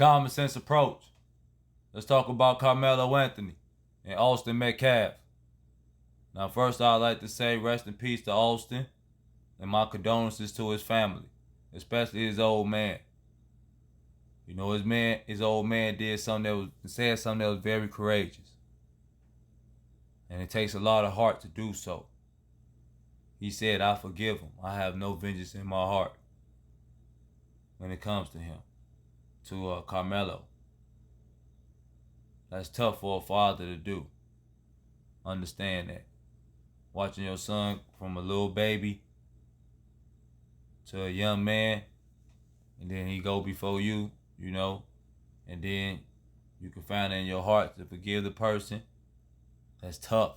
Common sense approach. Let's talk about Carmelo Anthony and Austin Metcalf. Now, first, I'd like to say rest in peace to Austin and my condolences to his family, especially his old man. You know, his old man said something that was very courageous, and it takes a lot of heart to do so. He said, "I forgive him. I have no vengeance in my heart." When it comes to him, to Carmelo, that's tough for a father to do. Understand that. Watching your son from a little baby to a young man, and then he go before you, and then you can find it in your heart to forgive the person. That's tough.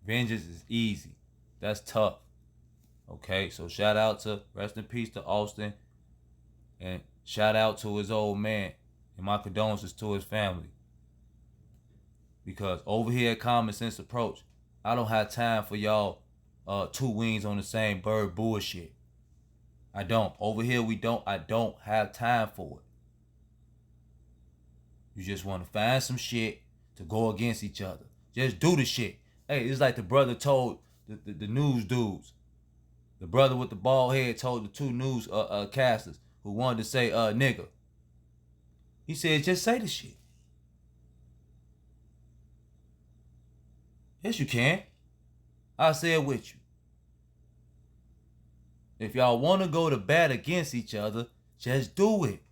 Vengeance is easy. That's tough. Okay, so rest in peace to Austin, and shout out to his old man, and my condolences to his family. Because over here at Common Sense Approach, I don't have time for y'all two wings on the same bird bullshit. I don't. Over here I don't have time for it. You just want to find some shit to go against each other. Just do the shit. Hey, it's like the brother told the news dudes. The brother with the bald head told the two news casters who wanted to say nigga. He said, just say the shit. Yes, you can. I said with you. If y'all want to go to bat against each other, just do it.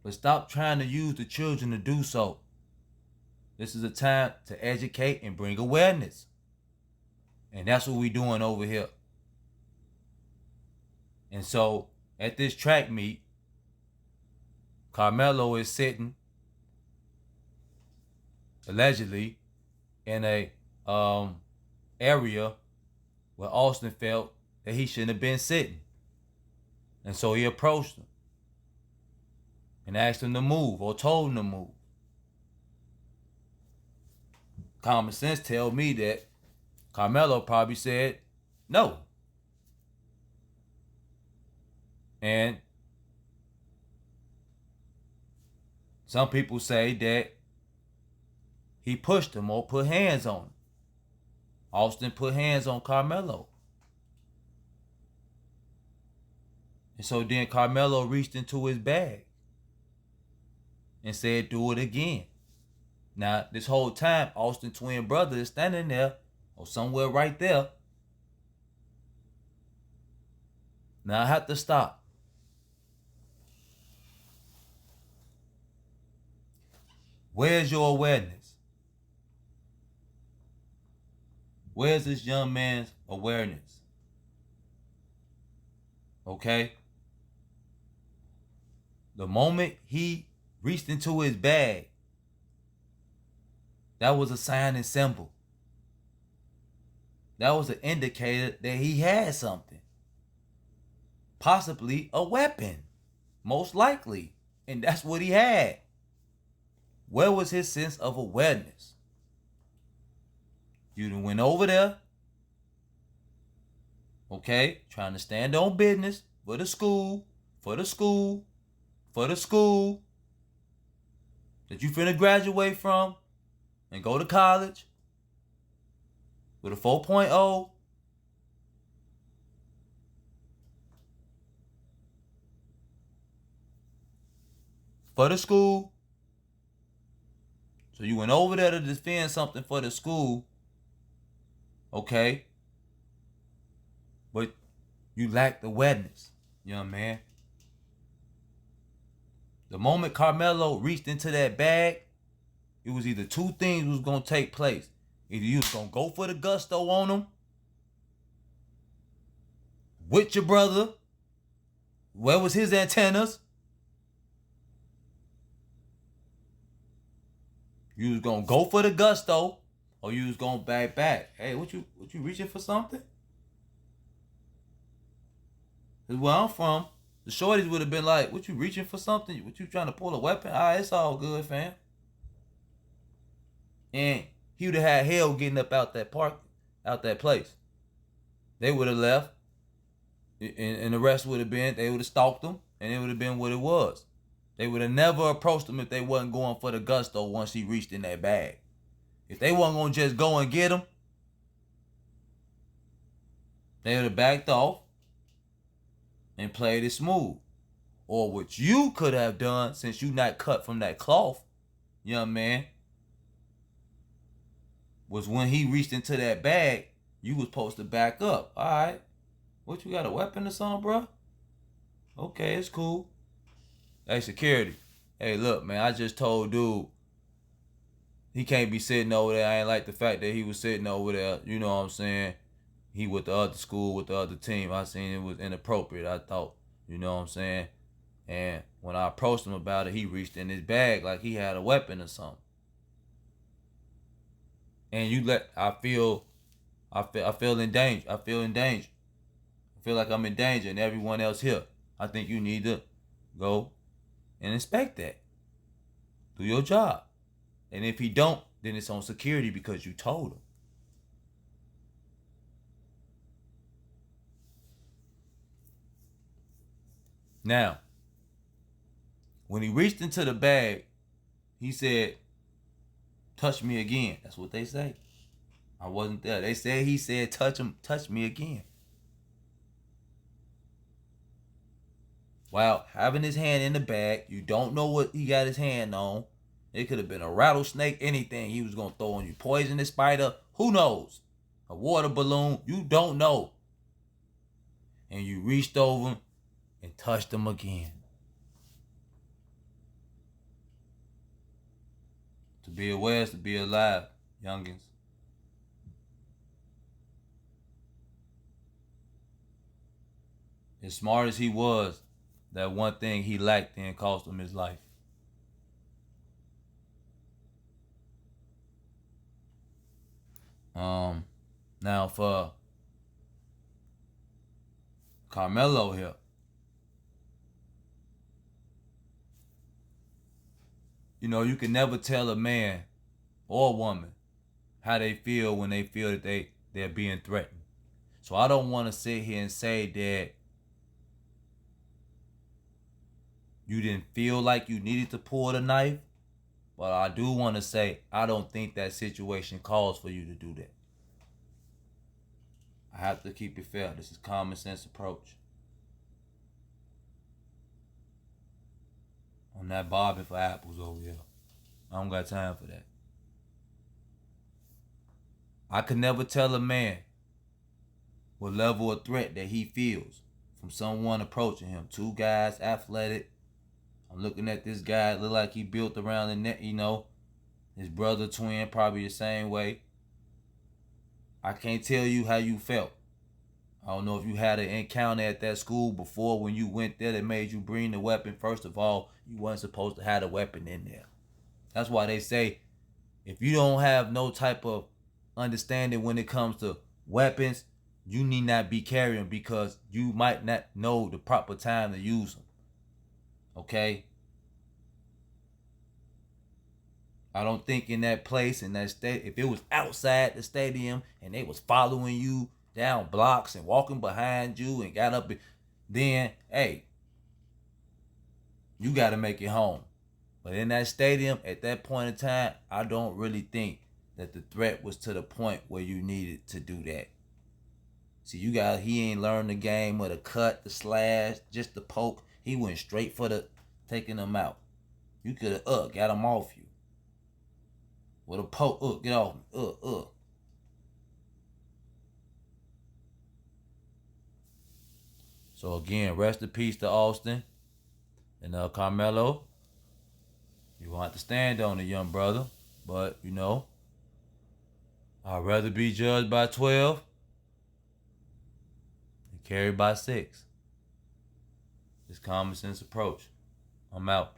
But stop trying to use the children to do so. This is a time to educate and bring awareness. And that's what we're doing over here. And so, at this track meet, Carmelo is sitting, allegedly, in a area where Austin felt that he shouldn't have been sitting. And so he approached him and asked him to move, or told him to move. Common sense tells me that Carmelo probably said no. And some people say that he pushed him or put hands on him. Austin put hands on Carmelo. And so then Carmelo reached into his bag and said, do it again. Now, this whole time, Austin's twin brother is standing there, or somewhere right there. Now, I have to stop. Where's your awareness? Where's this young man's awareness? Okay? The moment he reached into his bag, that was a sign and symbol. That was an indicator that he had something. Possibly a weapon. Most likely. And that's what he had. Where was his sense of awareness? You done went over there. Okay? Trying to stand on business for the school. That you finna graduate from. And go to college with a 4.0. For the school. So you went over there to defend something for the school. Okay. But you lacked awareness, young man. The moment Carmelo reached into that bag, it was either two things was going to take place. Either you was going to go for the gusto on him, with your brother, where was his antennas? You was going to go for the gusto, or you was going to back. Hey, what you reaching for something? Because where I'm from, the shorties would have been like, what you reaching for something? What you trying to pull a weapon? It's all good, fam. And he would have had hell getting up out that place. They would have left. And the rest would have been, they would have stalked him, and it would have been what it was. They would have never approached him if they wasn't going for the gusto once he reached in that bag. If they wasn't going to just go and get him, they would have backed off and played it smooth. Or what you could have done, since you not cut from that cloth, young man, was when he reached into that bag, you was supposed to back up. All right. What, you got a weapon or something, bro? Okay, it's cool. Hey, security. Hey, look, man, I just told dude he can't be sitting over there. I ain't like the fact that he was sitting over there. You know what I'm saying? He with the other school, with the other team. I seen it was inappropriate, I thought. You know what I'm saying? And when I approached him about it, he reached in his bag like he had a weapon or something. And I feel in danger. I feel in danger. I feel like I'm in danger, and everyone else here. I think you need to go and inspect that. Do your job. And if he don't, then it's on security because you told him. Now, when he reached into the bag, he said, touch me again. That's what they say. I wasn't there. He said, touch me again. While having his hand in the bag, you don't know what he got his hand on. It could have been a rattlesnake, anything he was going to throw on you. Poisonous spider, who knows? A water balloon, you don't know. And you reached over him and touched him again. To be aware is to be alive, youngins. As smart as he was, that one thing he lacked then cost him his life. Now for Carmelo here. You know, you can never tell a man or a woman how they feel when they feel that they're being threatened. So I don't want to sit here and say that you didn't feel like you needed to pull the knife, but I do want to say I don't think that situation calls for you to do that. I have to keep it fair. This is common sense approach. I'm not bobbing for apples over here. I don't got time for that. I could never tell a man what level of threat that he feels from someone approaching him. Two guys, athletic. I'm looking at this guy, look like he built around the net, you know. His brother twin, probably the same way. I can't tell you how you felt. I don't know if you had an encounter at that school before when you went there that made you bring the weapon. First of all, you weren't supposed to have a weapon in there. That's why they say if you don't have no type of understanding when it comes to weapons, you need not be carrying because you might not know the proper time to use them. Okay? I don't think in that place, in that state, if it was outside the stadium and they was following you down blocks and walking behind you and got up, then, hey, you got to make it home. But in that stadium, at that point in time, I don't really think that the threat was to the point where you needed to do that. See, he ain't learned the game of the cut, the slash, just the poke. He went straight for the taking them out. You could have got him off you. With a poke, get off me, So again, rest in peace to Austin and Carmelo. You gonna have to stand on it, young brother. But, you know, I'd rather be judged by 12 than carried by 6. It's common sense approach. I'm out.